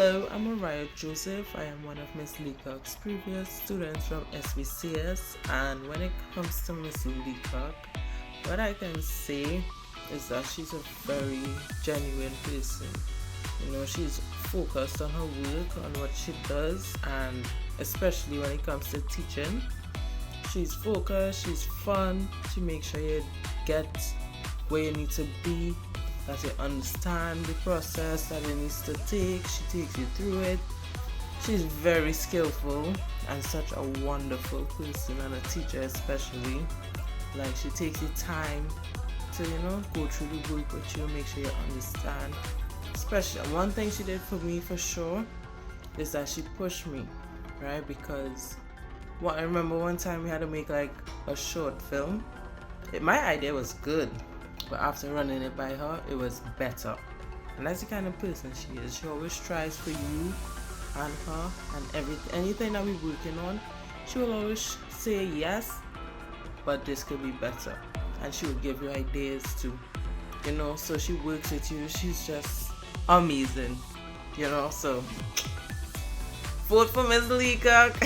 Hello, I'm Moriah Joseph. I am one of Miss Leacock's previous students from SBCS, and when it comes to Miss Leacock, what I can say is that she's a very genuine person. She's focused on her work, on what she does, and especially when it comes to teaching. She's focused, she's fun, she makes sure you get where you need to be, that you understand the process that it needs to take. She takes you through it. She's very skillful and such a wonderful person, and a teacher especially. Like, she takes the time to go through the work with you, make sure you understand. Especially one thing she did for me for sure is that she pushed me, right? Because I remember one time we had to make like a short film. My idea was good, but after running it by her, it was better. And that's the kind of person she is. She always tries for you and her and anything that we're working on. She will always say yes, but this could be better. And she will give you ideas too. So she works with you. She's just amazing. So vote for Miss Leacock.